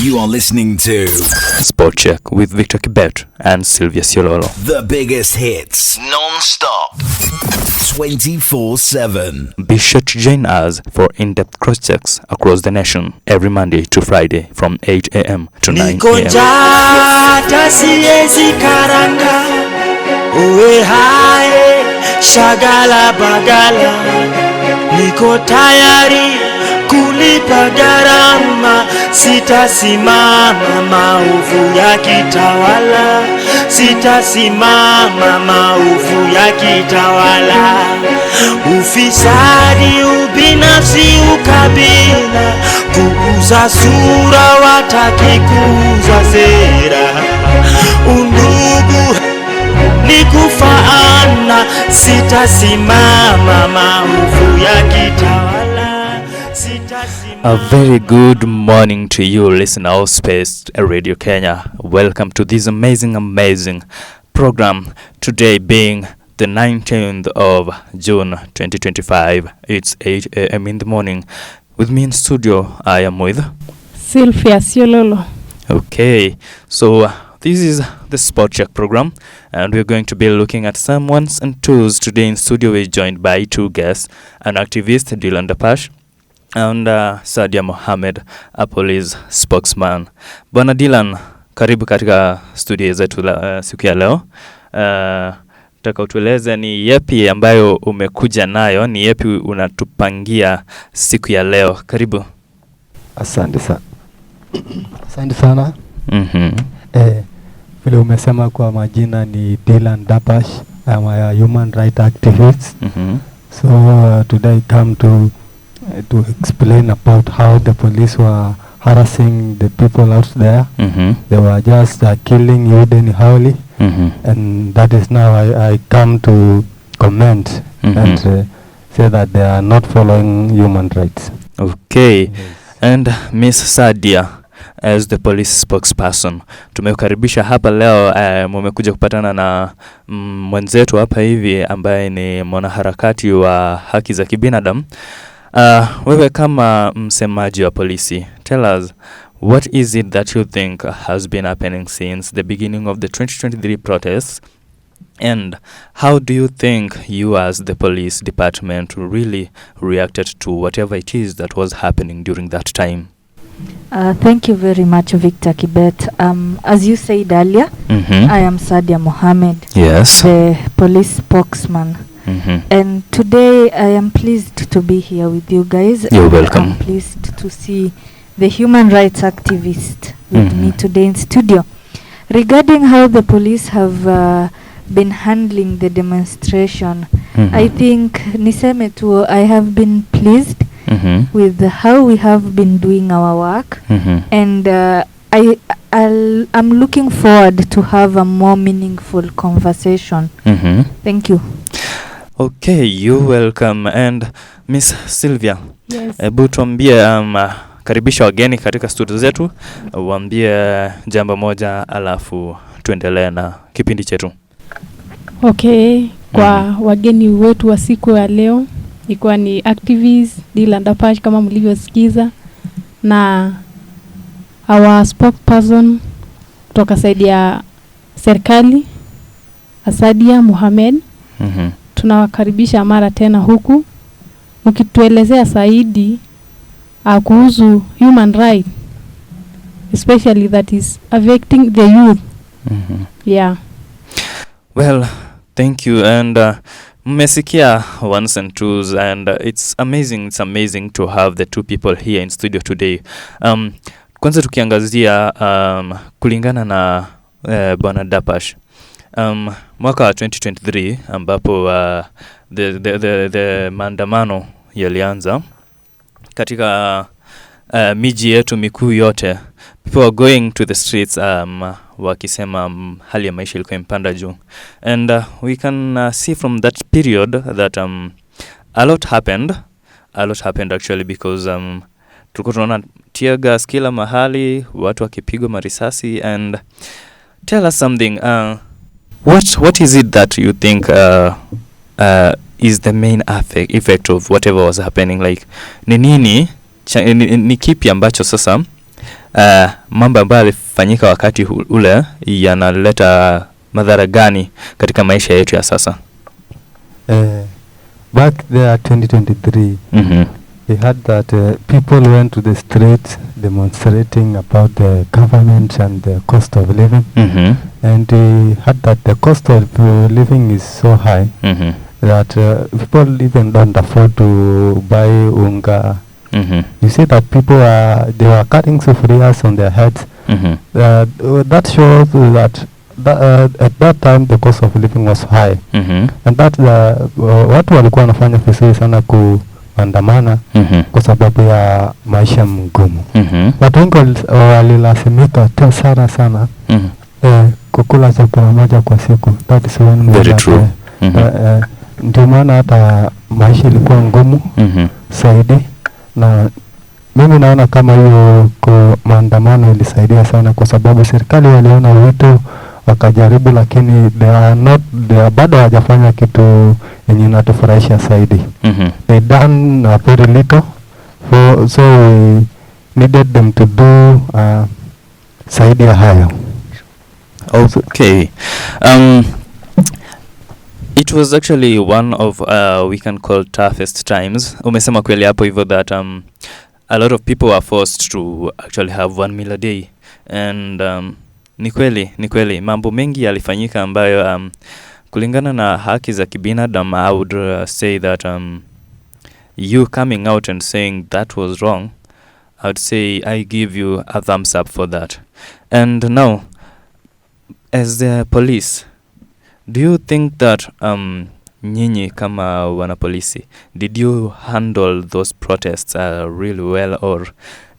You are listening to Sport Check with Victor Kibet and Sylvia Siololo. The biggest hits, non-stop, 24/7. Be sure to join us for in-depth cross-checks across the nation every Monday to Friday from 8 a.m. to 9 a.m. Nikonjata siezi karanga uwe hae shagala bagala, niko tayari kulipa gharama, sitasimama maovu ya kitawala, sitasimama maovu ya kitawala. Ufisadi, ubinafsi, ukabila, kuuza sura, wataki kuuza sera, undugu ni kufaana, sitasimama maovu ya kitawala. A very good morning to you, listener of Space Radio Kenya. Welcome to this amazing program. Today being the 19th of June 2025. It's 8 a.m. in the morning. With me in studio, I am with Sylvia Siololo. Okay, so this is the Sport Check program, and we're going to be looking at some ones and twos. Today in studio we're joined by two guests, an activist, Dylan Dapash, and Sadia Mohamed, a police spokesman. Bwana Dylan, karibu katika studio zetu siku ya leo. Nataka utueleze ni yapi ambayo umekuja nayo, ni yapi unatupangia siku ya leo. Karibu. Asante sana. Vile umesema kwa majina ni Dylan Dapash. I'm a human rights activist. So today I come to explain about how the police were harassing the people out there. They were just killing you anyhowly. And that is now I come to comment and say that they are not following human rights. Okay. Yes. And Miss Sadia, as the police spokesperson, tumekukaribisha hapa leo. Mmekuja kupatana na mwenzetu hapa hivi ambaye ni mwanaharakati wa haki za kibinadamu. Wewe kama msemaji wa polisi, tell us, what is it that you think has been happening since the beginning of the 2023 protests, and how do you think you as the police department really reacted to whatever it is that was happening during that time? Thank you very much, Victor Kibet. As you said earlier, I am Sadia Mohamed, yes, the police spokesman. And today I am pleased to be here with you guys. You're welcome. I'm pleased to see the human rights activist with me today in studio. Regarding how the police have been handling the demonstration, I think niseme tu, I have been pleased with how we have been doing our work, and I'm looking forward to have a more meaningful conversation. Thank you. Okay, you're welcome. And Miss Sylvia, yes, ebu tuambie karibisha wageni katika studio zetu, waambie jambo moja alafu tuendelee na kipindi chetu. Okay, kwa wageni wetu wa siku ya leo ikuwa ni activist Dylan Dapash kama mlivyosikiza, na our spokesperson kutoka saidi ya serikali Sadia Mohamed. Tunawakaribisha mara tena huku mkituelezea zaidi kuhusu human right, especially that is affecting the youth. Yeah. Well, thank you. And mmesikia ones and twos, and it's amazing to have the two people here in studio today. Kwanza tukiangazia kulingana na Bwana Dapash, mwaka wa 2023 ambapo the maandamano yalianza katika miji yetu mikuu yote, people are going to the streets wakisema hali ya maisha ilikuwa impanda juu, and we can see from that period that a lot happened actually, because tulikuwa tunaona tear gas kila mahali, watu wakipigwa marisasi. And tell us something, what is it that you think is the main effect of whatever was happening? Like ni nini ni kipi ambacho sasa mambo ambayo yalifanyika wakati ule yanaleta madhara gani katika maisha yetu ya sasa? Back there 2023, we had that people went to the streets demonstrating about the government and the cost of living, and they had that the cost of living is so high that people even don't afford to buy unga. You see that people they were cutting sufurias on their heads. That shows that at that time the cost of living was high, and that watu walikuwa wanafanya vizuri sana kuandamana kwa sababu ya maisha mgumu. Watu wengi walilazimika sana kukula chakula moja kwa siku. That is one very true. Ndio maana hata maisha ilikuwa ngumu zaidi, na mimi naona kama hiyo maandamano ilisaidia sana kwa sababu serikali waliona wito wakajaribu, lakini they bado hawajafanya kitu yenye inatufurahisha zaidi. They done very little, so we needed them to do zaidi ya hayo. Okay. It was actually one of we can call toughest times. Umesema kweli hapo hivyo that a lot of people were forced to actually have 1 meal a day, and ni kweli mambo mengi yalifanyika ambayo kulingana na haki za kibinadamu, I would say that you coming out and saying that was wrong, I would say I give you a thumbs up for that. And now, as the police, do you think that nyinyi kama wanapolisi, did you handle those protests really well, or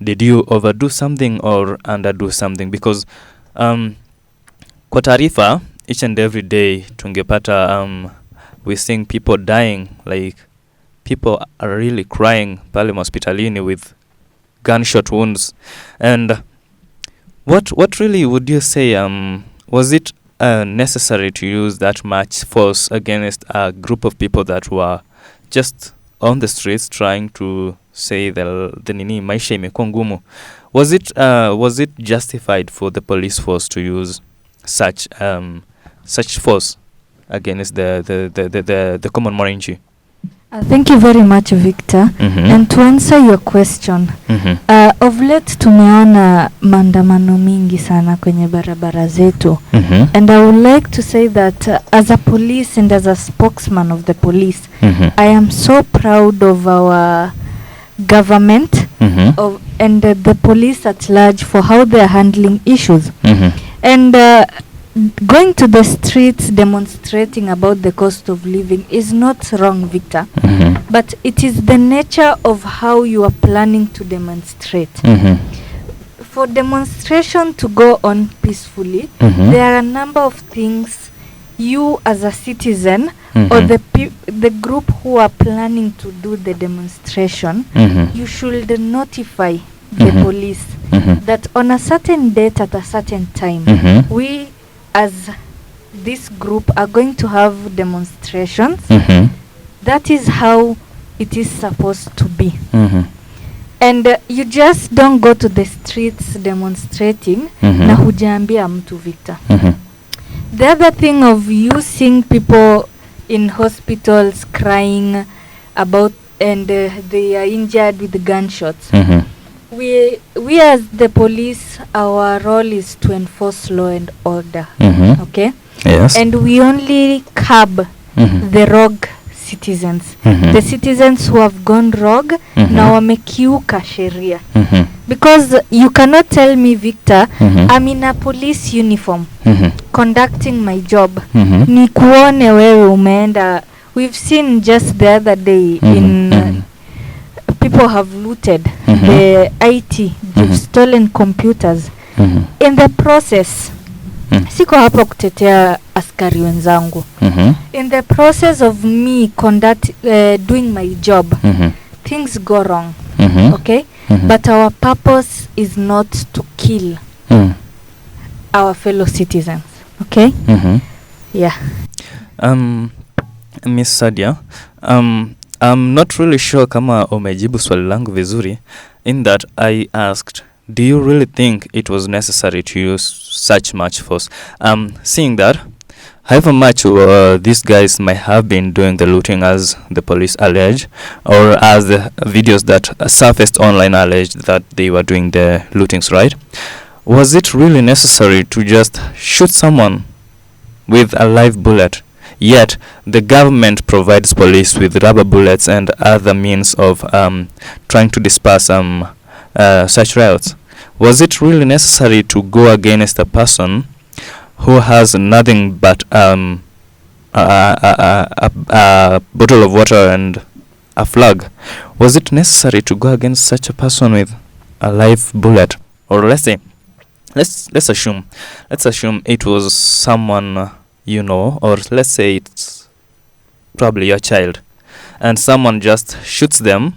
did you overdo something or underdo something? Because kwa taarifa each and every day tungepata we're seeing people dying, like people are really crying pale hospitalini with gunshot wounds. And what really would you say, was it necessary to use that much force against a group of people that were just on the streets trying to say the nini maisha imekuwa ngumu? Was it justified for the police force to use such force against the common mwananchi? Thank you very much, Victor. And to answer your question, of late tumeona maandamano mingi sana kwenye barabara zetu, and I would like to say that as a police and as a spokesman of the police, I am so proud of our government and the police at large for how they are handling issues. And going to the streets demonstrating about the cost of living is not wrong, Victor, but it is the nature of how you are planning to demonstrate. For demonstration to go on peacefully, there are a number of things you as a citizen or the group who are planning to do the demonstration, you should notify the police that on a certain date at a certain time, we as this group are going to have demonstrations. That is how it is supposed to be. And you just don't go to the streets demonstrating na hujaambia mtu, Victor. The other thing of you seeing people in hospitals crying about and they are injured with gunshots. We as the police, our role is to enforce law and order. Okay? Yes. And we only curb the rogue citizens. The citizens who have gone rogue na wamekiuka sheria. Because you cannot tell me, Victor, I'm in a police uniform conducting my job. Ni kuone wewe umeenda. We've seen just the other day in people have looted the IT, they've stolen computers. In the process, siko hapo kutetea askari wenzangu. In the process of me doing my job, things go wrong. Okay? But our purpose is not to kill our fellow citizens. Okay? Yeah. Miss Sadia, I'm not really sure kama umejibu swali langu vizuri, in that I asked, do you really think it was necessary to use such much force? Seeing that, however much these guys might have been doing the looting as the police allege, or as the videos that surfaced online alleged that they were doing the lootings, right? Was it really necessary to just shoot someone with a live bullet? Yet the government provides police with rubber bullets and other means of trying to disperse such riots. Was it really necessary to go against a person who has nothing but a bottle of water and a flag? Was it necessary to go against such a person with a live bullet? Or let's assume it was someone you know, or let's say it's probably your child, and someone just shoots them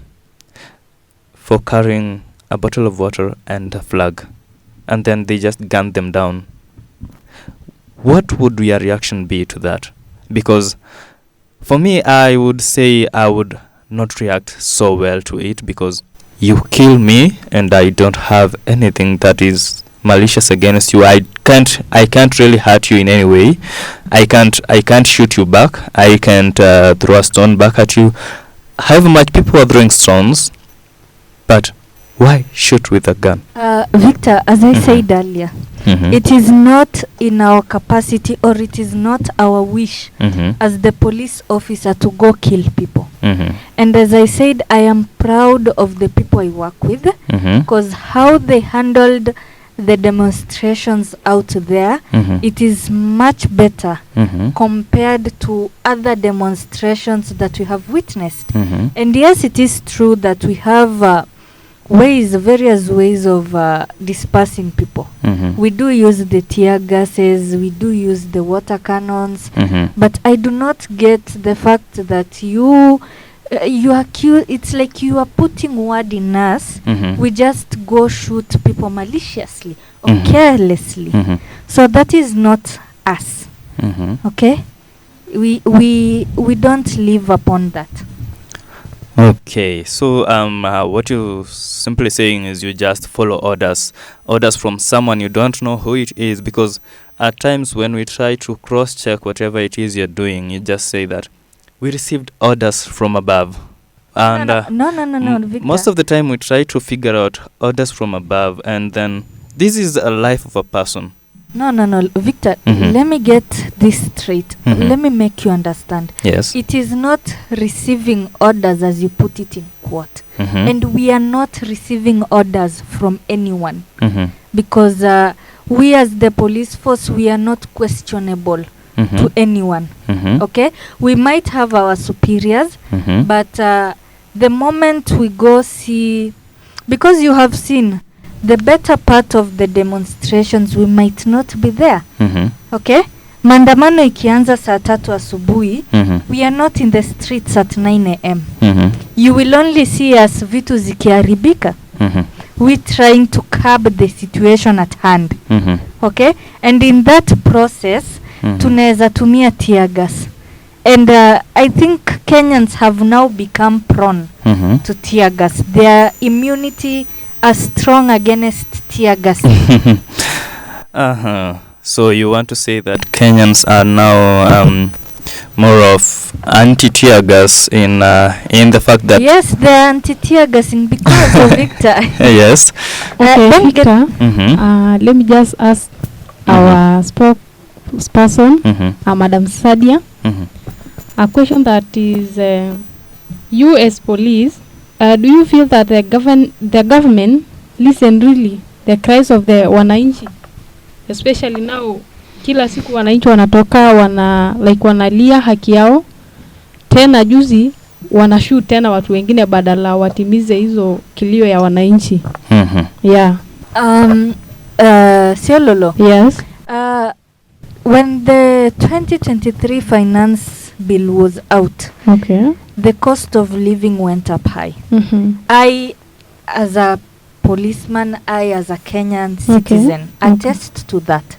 for carrying a bottle of water and a flag, and then they just gun them down. What would your reaction be to that? Because for me, I would say I would not react so well to it, because you kill me and I don't have anything that is malicious against you. I can't really hurt you in any way. I can't shoot you back. I can't throw a stone back at you. However much people are throwing stones, but why shoot with a gun? Victor, as I said earlier, it is not in our capacity, or it is not our wish as the police officer to go kill people. And as I said, I am proud of the people I work with, because how they handled the demonstrations out there, it is much better compared to other demonstrations that we have witnessed. And yes, it is true that we have various ways of dispersing people. We do use the tear gases, we do use the water cannons, but I do not get the fact that you accuse, it's like you are putting word in us. We just go shoot people maliciously or carelessly. So that is not us. Okay, we don't live upon that. Okay, so what you're simply saying is you just follow orders from someone you don't know who it is, because at times when we try to cross-check whatever it is you're doing, you just say that we received orders from above. And no, Victor. Most of the time we try to figure out orders from above, and then this is a life of a person. No, Victor, let me get this straight. Let me make you understand. Yes. It is not receiving orders as you put it in quote. And we are not receiving orders from anyone. Because we as the police force, we are not questionable to anyone. Okay? We might have our superiors, but the moment we go see, because you have seen the better part of the demonstrations, we might not be there. Okay? Maandamano ikianza saa 3 asubuhi, we are not in the streets at 9 a.m. You will only see us vitu zikiharibika. We trying to curb the situation at hand. Okay? And in that process, tunaweza tumia tear gas. And I think Kenyans have now become prone to tear gas. Their immunity are strong against tear gas. So you want to say that Kenyans are now more of anti-tear gas in the fact that... Yes, they're anti-tear gassing because of Victor. Yes. Okay, Victor, let me just ask our spokesperson, Madam Sadia, a question that is, you as police, do you feel that the government listen really the cries of the wananchi, especially now? Kila siku wananchi wanatoka wanalia haki yao, tena juzi wanashoot tena watu wengine badala watimize hizo kilio ya wananchi. Yeah. Siololo. Yes. When the 2023 finance bill was out, okay, the cost of living went up high. I, as a policeman, I as a Kenyan citizen, attest to that.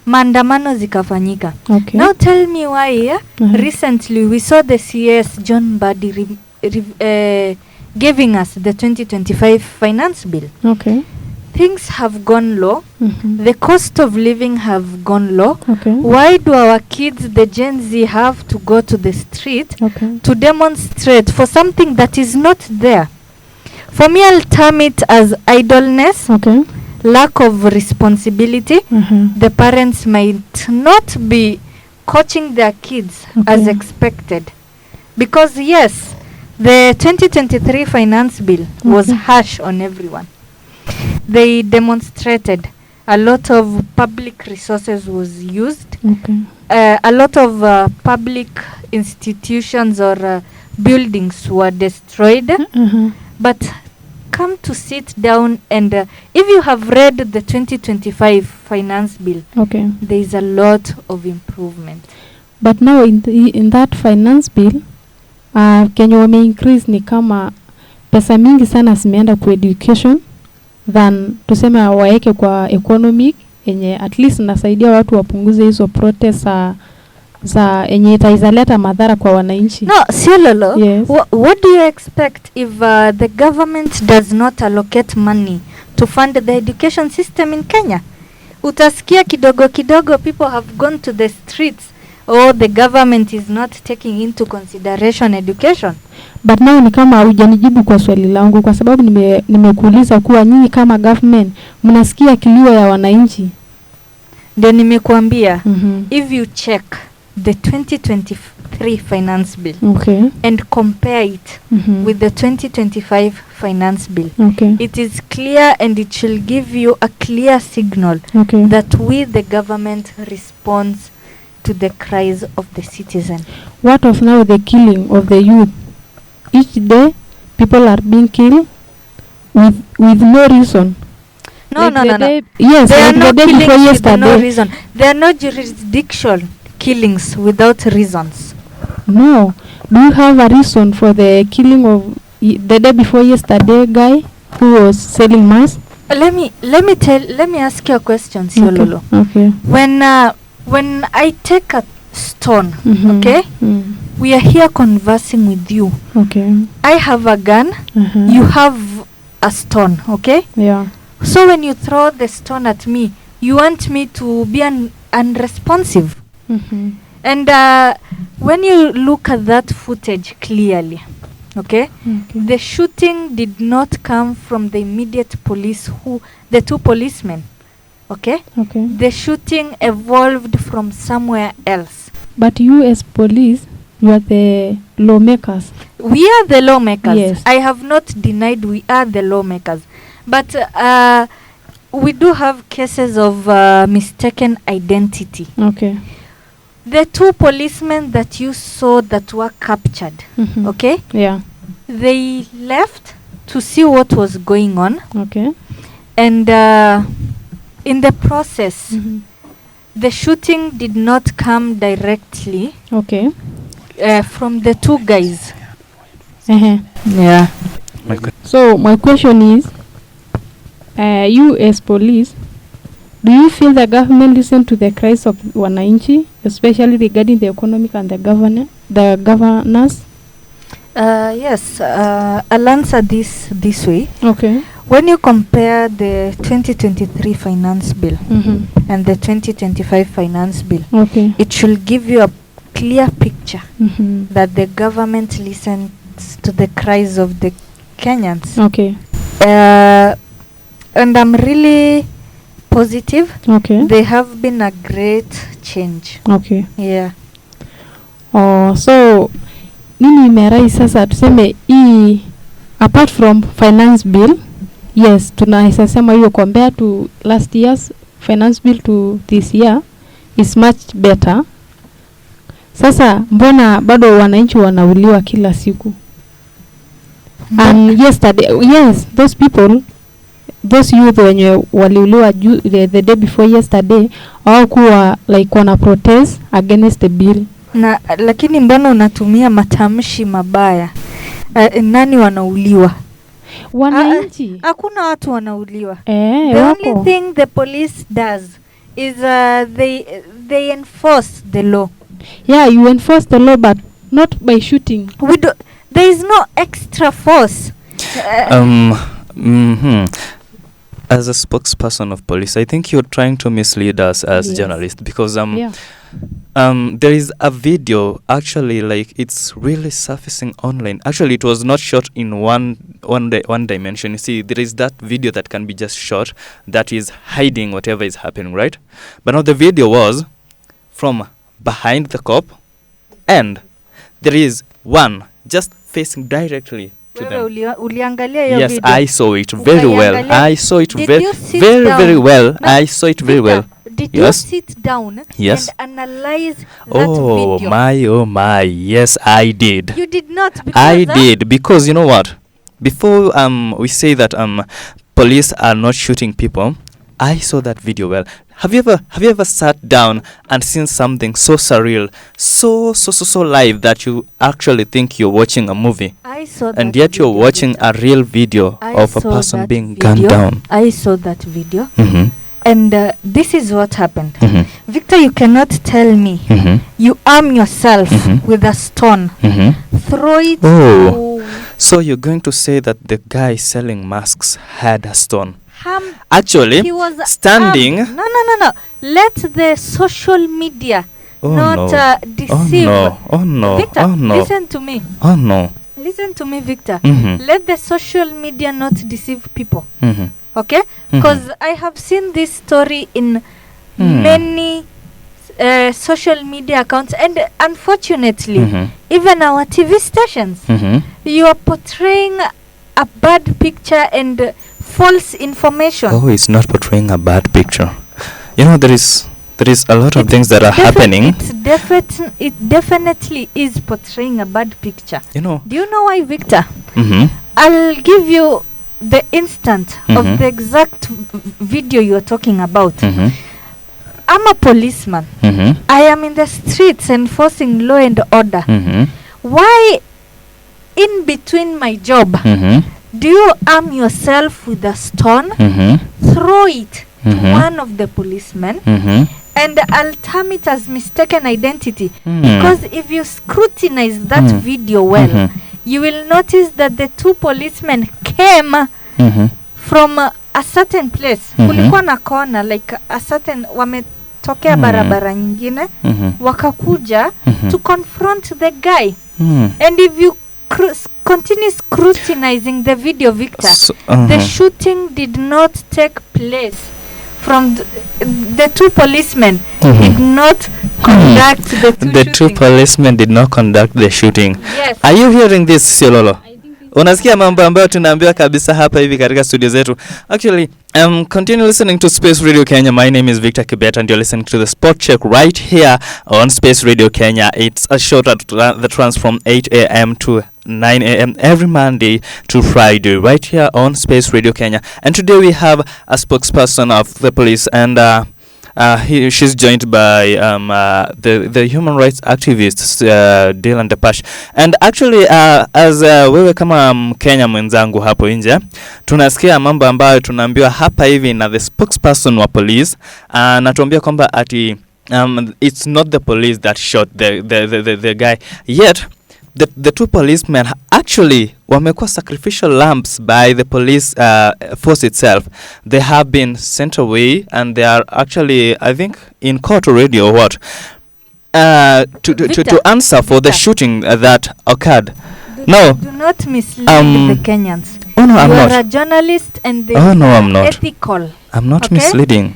Maandamano zikafanyika. Okay. Now tell me why recently we saw the CS John Mbadi giving us the 2025 finance bill. Okay. things have gone low. The cost of living have gone low. Okay. Why do our kids, the Gen Z, have to go to the street Okay. to demonstrate for something that is not there? For me, I'll term it as idleness, Okay. lack of responsibility. The parents might not be coaching their kids as Okay. expected. Because yes, the 2023 finance bill was harsh on everyone. They demonstrated a lot of public resources was used. Okay. A lot of public institutions or buildings were destroyed. But come to sit down and if you have read the 2025 finance bill, Okay. there is a lot of improvement. But now in that finance bill, Kenya wame increase ni kama pesa mingi sana zimeenda kwa education than tuseme waeke kwa economic yenye at least nasaidia watu wapunguze hizo protest za yenye itaizaleta madhara kwa wananchi. No, Siololo, Yes. What do you expect if the government does not allocate money to fund the education system in Kenya? Utasikia kidogo kidogo people have gone to the streets, or the government is not taking into consideration education. But now ni kama hujanijibu kwa swali langu kwa sababu nimekuuliza kuwa nyinyi kama government mnasikia kilio ya wananchi. Ndio nimekuambia, if you check the 2023 finance bill, Okay. and compare it with the 2025 finance bill, Okay. it is clear and it shall give you a clear signal Okay. that we, the government, responds to the cries of the citizen. What of now the killing of the youth? Each day people are being killed with no reason. No. Yes, There are like no the day before killings with yesterday. no reason. There are no jurisdictional killings without reasons. No. Do you have a reason for the killing of the day before yesterday guy who was selling mass? Let me ask you a question, Siololo. Okay. When I take a stone, Mhm. okay, we are here conversing with you. Okay. I have a gun, you have a stone, okay? Yeah. So when you throw the stone at me, you want me to be unresponsive. And when you look at that footage clearly, okay, the shooting did not come from the immediate police, the two policemen, okay? Okay. The shooting evolved from somewhere else. But you as police, you are the lawmakers. We are the lawmakers. Yes. I have not denied we are the lawmakers. But we do have cases of mistaken identity. Okay. The two policemen that you saw that were captured, okay, Yeah. they left to see what was going on. Okay. And in the process, the shooting did not come directly Okay. from the two guys. Yeah. So my question is, you as police, do you feel the government listen to the cries of wananchi, especially regarding the economic and the governance? Yes, I'll answer this way. Okay. When you compare the 2023 finance bill and the 2025 finance bill, Okay. it should give you a clear picture that the government listens to the cries of the Kenyans. Okay. And I'm really positive. Okay. They have been a great change. Okay. Yeah. So nini imerai sasa tuseme hii apart from finance bill, yes, tunaweza sema hiyo compare to last year's finance bill to this year is much better. Sasa mbona bado wananchi wanauliwa kila siku? And yesterday, yes, those people, those youth wenye waliuliwa the day before yesterday, au kuwa like wana protest against the bill. Na lakini mbona unatumia matamshi mabaya? Nani wanauliwa? Wananchi. Hakuna watu wanauliwa. The only thing the police does is they enforce the law. Yeah, you enforce the law, but not by shooting. There is no extra force. as a spokesperson of police, I think you're trying to mislead us as Yes. journalists because Yeah. there is a video actually, like, it's really surfacing online. Actually, it was not shot in one dimension. You see, there is that video that can be just shot that is hiding whatever is happening, right? But now the video was from behind the cop, and there is one just facing directly to them. Uliangalia hiyo Yes, video? I saw it very well. Ukaiangalia? I saw it Did very, you sit very, down? very well. No, I saw it very well. Did Yes. you sit down Yes. and analyze that Oh video? my! Yes, I did. You did not. Because I did, because you know what? Before we say that police are not shooting people, I saw that video well. Have you ever sat down and seen something so surreal, so live that you actually think you're watching a movie, I saw that and yet you're video, watching Victor. a real video I of a saw person that being video. gunned down? I saw that video, Mm-hmm. and this is what happened. Mm-hmm. Victor, you cannot tell me Mm-hmm. you arm yourself Mhm. with a stone, Mm-hmm. throw it. Oh. to So you're going to say that the guy selling masks had a stone? harm. Actually, He was standing. armed. No. Let the social media Oh not no! deceive. Oh no! Victor, Oh no! listen to me. Oh no! Listen to me, Victor. Mm-hmm. Let the social media not deceive people. Mm-hmm. Okay? Because I have seen this story in many social media accounts, and unfortunately, Mm-hmm. even our TV stations, Mm-hmm. you are portraying a bad picture and false information. Oh, it's not portraying a bad picture. You know, there is a lot of things that are happening. It definitely is portraying a bad picture. You know. Do you know why, Victor? Mm-hmm. I'll give you the instant Mhm. of the exact video you're talking about. Mm-hmm. I'm a policeman. Mm-hmm. I am in the streets enforcing law and order. Mm-hmm. Why, in between my job, Mm-hmm. do you arm yourself with a stone, Mm-hmm. throw it to Mhm. one of the policemen, Mm-hmm. and I'll term it as mistaken identity? Mm. Because if you scrutinize that Mm. video well, Mhm. you will notice that the two policemen came Mm-hmm. from a certain place. Mhm. Kulikuwa na kona, like a certain, wametokea barabara nyingine, Mm-hmm. wakakuja Mhm. to confront the guy. Mm. And if you continue scrutinizing the video, Victor, So, the shooting did not take place from the two policemen did not conduct the two policemen did not conduct the shooting. Yes. Are you hearing this, Siololo? Unasikia mambo ambayo tunaambiwa kabisa hapa hivi katika studio zetu. Actually, continue listening to Space Radio Kenya. My name is Victor Kibet and you're listening to the Spot Check right here on Space Radio Kenya. It's a show that runs from 8 a.m. to 9 a.m. every Monday to Friday right here on Space Radio Kenya. And today we have a spokesperson of the police, and she's joined by the human rights activist Dylan Depash. And actually as wewe kama Mkenya mwenzangu hapo nje, tunasikia mambo ambayo tunaambiwa hapa hivi na the spokesperson wa police, natuambia kwamba ati it's not the police that shot the guy, yet the two policemen actually wamekuwa sacrificial lambs by the police force itself. They have been sent away and they are actually, I think, in court already or what, to answer for the shooting that occurred. Do not mislead the Kenyans. Oh no, I'm you not. are a journalist and they Oh no, are I'm not. ethical. I'm not Okay? misleading.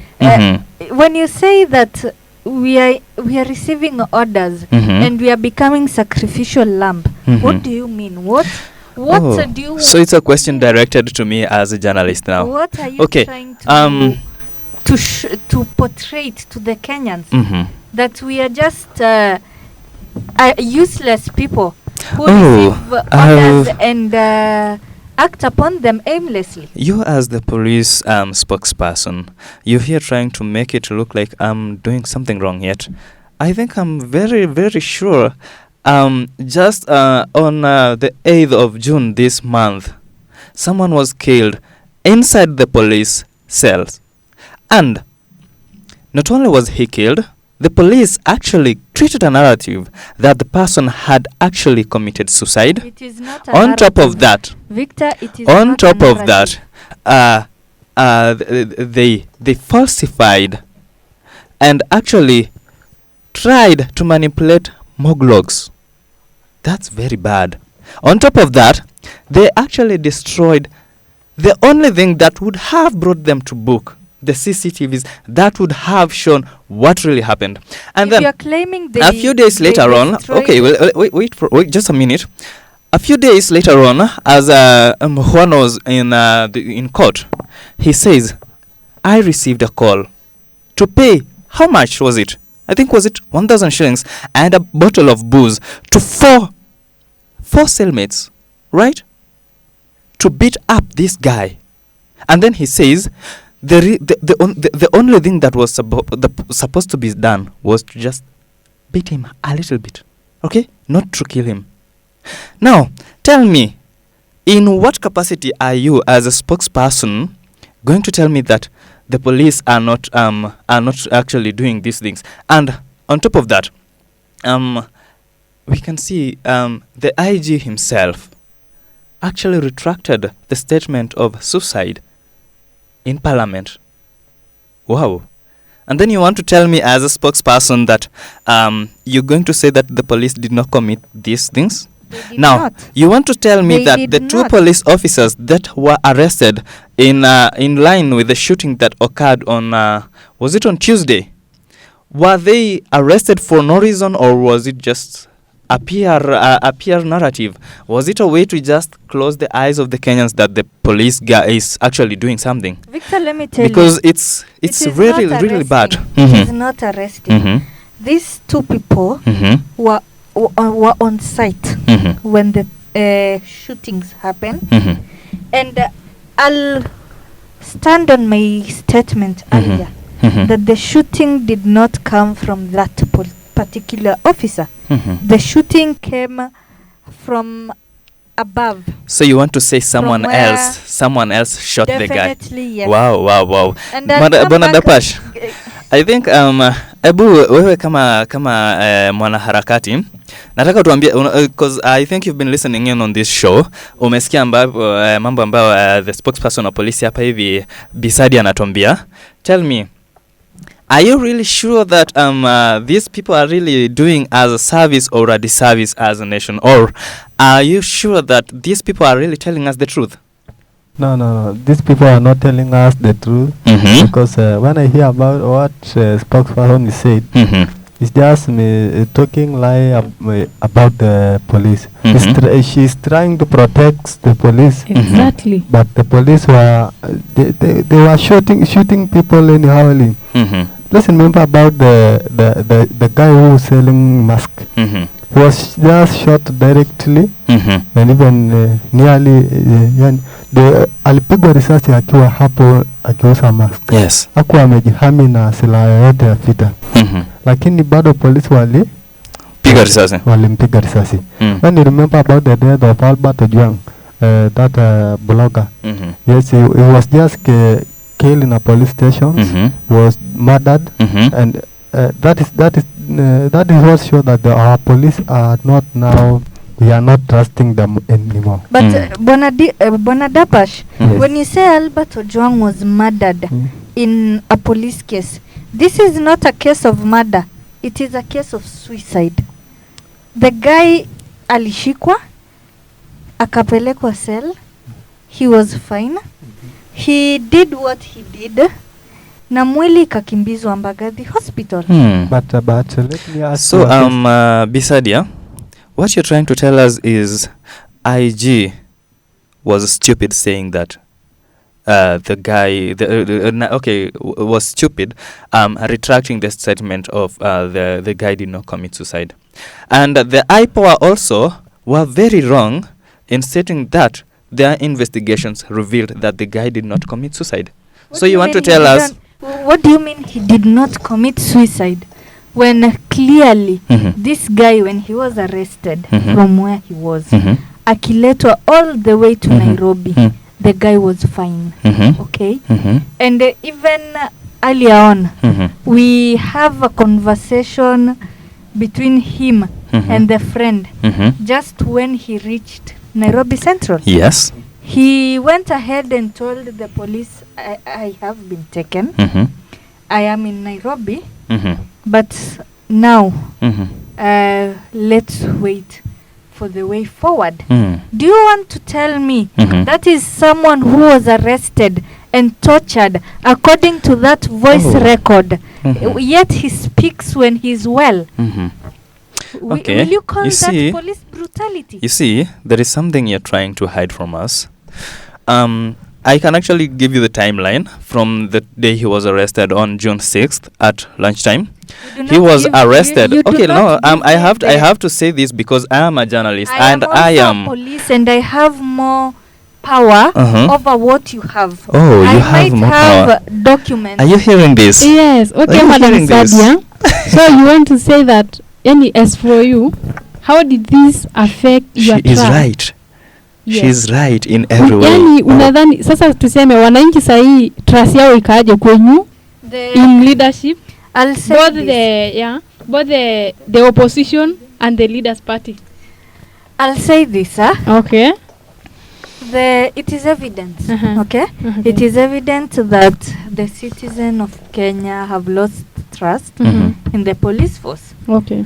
When you say that we are receiving orders and we are becoming sacrificial lamb, what do you mean? What do you want? So it's a question directed to me as a journalist now. What are you Okay, trying to portray it to the Kenyans? That we are just useless people who receive orders and act upon them aimlessly. You as the police spokesperson, you're here trying to make it look like I'm doing something wrong, yet I think I'm very, very sure. Just on the 8th of June this month, someone was killed inside the police cells. And not only was he killed, the police actually treated a narrative that the person had actually committed suicide. It is not On top of that, Victor, it is on not top a of that, they falsified and actually tried to manipulate mock logs. That's very bad. On top of that, they actually destroyed the only thing that would have brought them to book, the CCTVs that would have shown what really happened. And If then you're claiming a few days they later on, destroyed- okay, wait just a minute. A few days later on, as Juan was in court, he says, I received a call to pay. How much was it? I think was it 1,000 shillings and a bottle of booze to four cellmates, right? To beat up this guy. And then he says the only thing that was supposed to be done was to just beat him a little bit, okay? Not to kill him. Now, tell me, in what capacity are you as a spokesperson going to tell me that the police are not actually doing these things? And on top of that, we can see the IG himself actually retracted the statement of suicide in Parliament. Wow. And then you want to tell me as a spokesperson that you're going to say that the police did not commit these things? They did Now, not. you want to tell me They that did the two not. police officers that were arrested in line with the shooting that occurred on, was it on Tuesday? Were they arrested for no reason, or was it just a PR narrative? Was it a way to just close the eyes of the Kenyans that the police guy is actually doing something? Victor, let me tell you. Because it's it is really not really bad. arresting. It is not arresting. These two people were on site when the shootings happened. And I'll stand on my statement earlier that the shooting did not come from that particular officer. The shooting came from above. So you want to say someone From where- else shot the guy? Definitely, yes. Wow. And I'll come Bwana back- Dapash, I think ebu wewe kama mwanaharakati nataka tuambie because I think you've been listening in on this show. Umesikia mambo ambayo the spokesperson wa polisi hapa hivi Bisadi anatuambia. Tell me, are you really sure that these people are really doing as a service or a disservice as a nation, or are you sure that these people are really telling us the truth? No. These people are not telling us the truth because when I hear about what spokesperson is said, it's just me talking lie about the police. She's trying to protect the police. Exactly. But the police were they were shooting people anyhow. Let's remember about the guy who was selling mask. He was just shot directly and even nearly alipigwa risasi akiwa hapo akiuza mask. Yes. Hakuwa amejihami na silaha yoyote ya vita. Lakini bado polisi walimpiga risasi. When you remember about the death of Albert Ojwang, that blogger, yes, he was just killed in a police station, was murdered, and that is what shows that our police are not now. We are not trusting them anymore. But Bwana Dapash, Yes. when you say Albert Ojwang was murdered in a police case, this is not a case of murder. It is a case of suicide. The guy alishikwa, akapelekwa cell. He was fine. He did what he did. Na mwili ikakimbizwa Mbagathi Hospital. But let me ask So you a question. Bisadia, what you're trying to tell us is IG was stupid saying that the guy was stupid retracting the statement of the guy did not commit suicide, and the IPOA also were very wrong in stating that their investigations revealed that the guy did not commit suicide. What So do you want to mean tell he us? didn't- What do you mean he did not commit suicide? When clearly this guy, when he was arrested from where he was, akiletwa all the way to Nairobi, the guy was fine. Okay? And even earlier on, we have a conversation between him and the friend just when he reached Nairobi Central. Yes. he went ahead and told the police, I have been taken. I am in Nairobi, but now let's wait for the way forward. Do you want to tell me that is someone who was arrested and tortured according to that voice record, yet he speaks when he's well? Okay. Will you call You that see- police brutality? You see, there is something you're trying to hide from us. I can actually give you the timeline from the day he was arrested on June 6th at lunchtime. You do He not was give- arrested. you do Okay, no, not give I me have the- I have to say this because I am a journalist I and am I also am. police, and I have more power over what you have. Oh, you I have might more have power. documents. Are you hearing this? Yes, okay, Are you Madam hearing this? Sadia. So you want to say that as for you, how did this affect your She is trust? right. Yes. She's right in every way. Yani unadhani sasa tuseme wananchi sahii trust yao ikaaje kwenyu in leadership, I'll say both this. both the opposition and the leaders party? I'll say this, Okay. It is evident, Uh-huh. okay? It is evident that the citizens of Kenya have lost trust in the police force. Okay.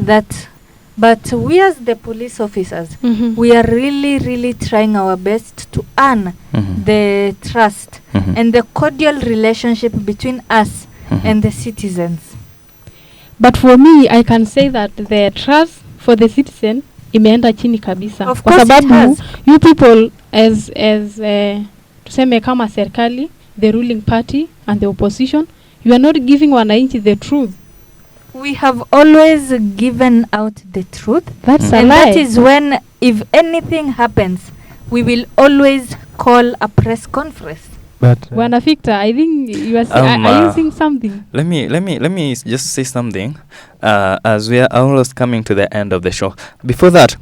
But we as the police officers, we are really trying our best to earn the trust and the cordial relationship between us and the citizens. But for me, I can say that the trust for the citizen imeenda chini kabisa. Of Kwa course it sababu has. you people as tuseme kama serikali, the ruling party and the opposition, you are not giving wananchi the truth. We have always given out the truth. That's a And lie. that is when, if anything happens, we will always call a press conference. But Bwana Victor, I think you are, are you saying something? Let me just say something as we are almost coming to the end of the show. Before that,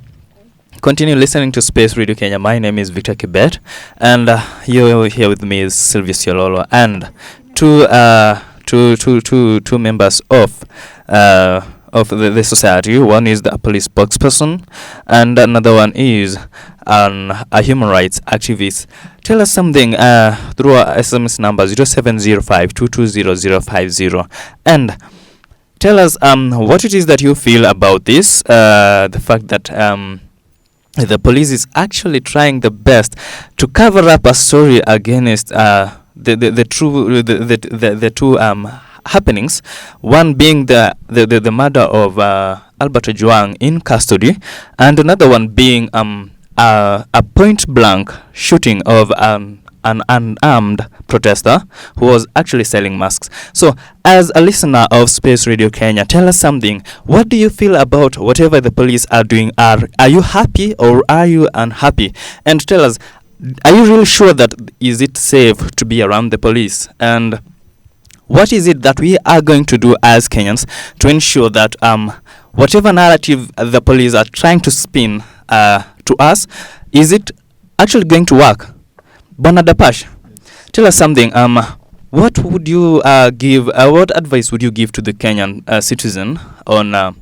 continue listening to Space Radio Kenya. My name is Victor Kibet, and here with me is Sylvia Siololo and two members of the society. One is the police spokesperson, and another one is a human rights activist. Tell us something through our SMS number 0705220050, and tell us what it is that you feel about this. The fact that the police is actually trying the best to cover up a story against the two happenings. One being the murder of Albert Ojwang in custody, and another one being a point blank shooting of an unarmed protester who was actually selling masks. So, as a listener of Space Radio Kenya, tell us something. What do you feel about whatever the police are doing? Are you happy or are you unhappy? And tell us, are you really sure that is it safe to be around the police? And what is it that we are going to do as Kenyans to ensure that whatever narrative the police are trying to spin to us, is it actually going to work? Bwana Dapash, tell us something. What would you give? What advice would you give to the Kenyan citizen on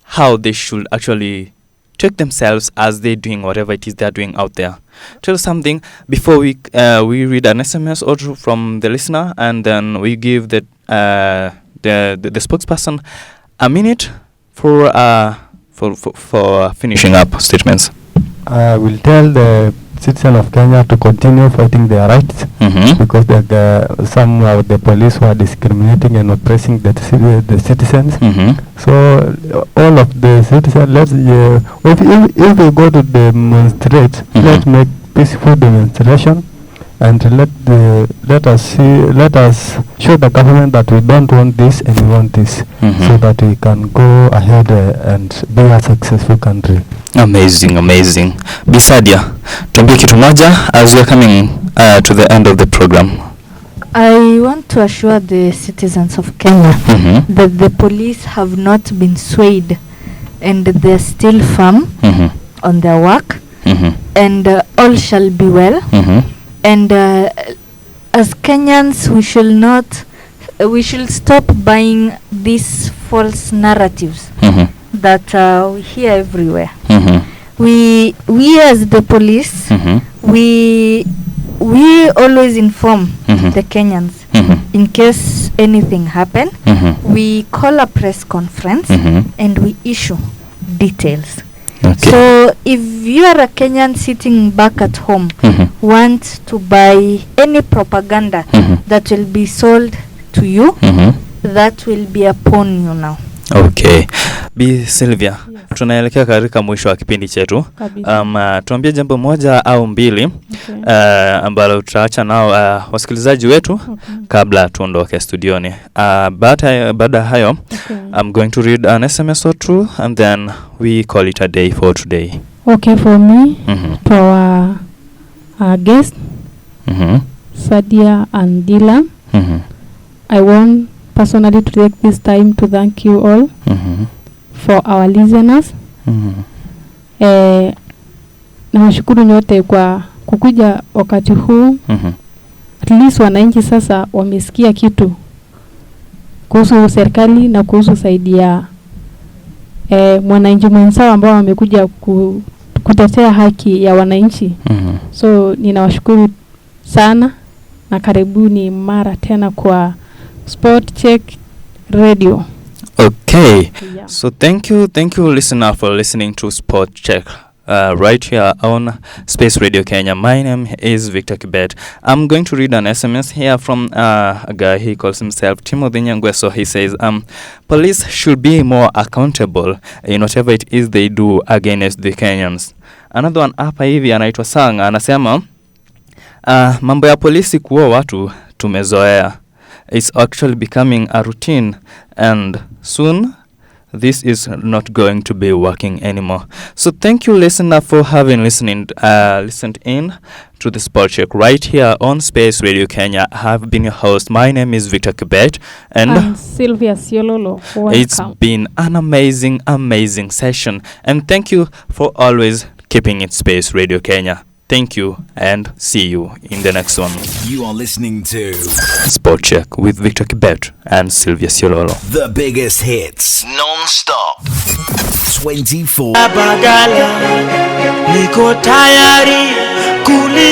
how they should actually take themselves as they're doing whatever it is they're doing out there? Tell us something before we read an SMS or from the listener, and then we give the spokesperson a minute for finishing up statements. I will tell the citizen of Kenya to continue fighting their rights because some of the police were discriminating and oppressing the citizens. So all of the citizens, if we go to demonstrate, let's make peaceful demonstration, and let us show the government that we don't want this and we want this, so that we can go ahead and be a successful country. Amazing. Bisadia, tuambie kitu moja as we are coming to the end of the program. I want to assure the citizens of Kenya that the police have not been swayed, and they're still firm on their work, and all shall be well. And as Kenyans, we should stop buying these false narratives that we hear everywhere. we as the police, we always inform the Kenyans in case anything happen. We call a press conference and we issue details. Okay. So if you are a Kenyan sitting back at home, want to buy any propaganda that will be sold to you, that will be upon you now. Okay. Bi Sylvia, yes. Tunaelekea katika mwisho wa kipindi chetu. Tuambie jambo moja au mbili ambalo tutaacha nao wasikilizaji wetu kabla tuondoke studioni. Baada hayo, I'm going to read an SMS or two and then we call it a day for today. Okay, for me, to our guest, Sadia and Dylan, I want personally to take this time to thank you all for our listeners. Nawashukuru nyote kwa kukuja wakati huu. At least wananchi sasa wamesikia kitu kuhusu serikali na kuhusu saidia mwananchi mwenzao ambao wamekuja kutetea haki ya wananchi. So ninawashukuru sana na karibuni mara tena kwa Sport Check Radio. Okay. Yeah. So thank you listener for listening to Sport Check right here on Space Radio Kenya. My name is Victor Kibet. I'm going to read an SMS here from a guy. He calls himself Timothy Nyangweso. He says police should be more accountable in whatever it is they do against the Kenyans. Another one hapa hivi anaitwa Sang anasema mambo ya polisi kuua watu tumezoea. It's actually becoming a routine and soon this is not going to be working anymore. So thank you listener for having listened in to the Sport Check right here on Space Radio Kenya. I have been your host. My name is Victor Kibet and Sylvia Siololo. It's been an amazing session and thank you for always keeping it Space Radio Kenya. Thank you and see you in the next one. You are listening to Sport Check with Victor Kibet and Sylvia Siololo. The biggest hits non-stop 24. Bagala niko tayari kuli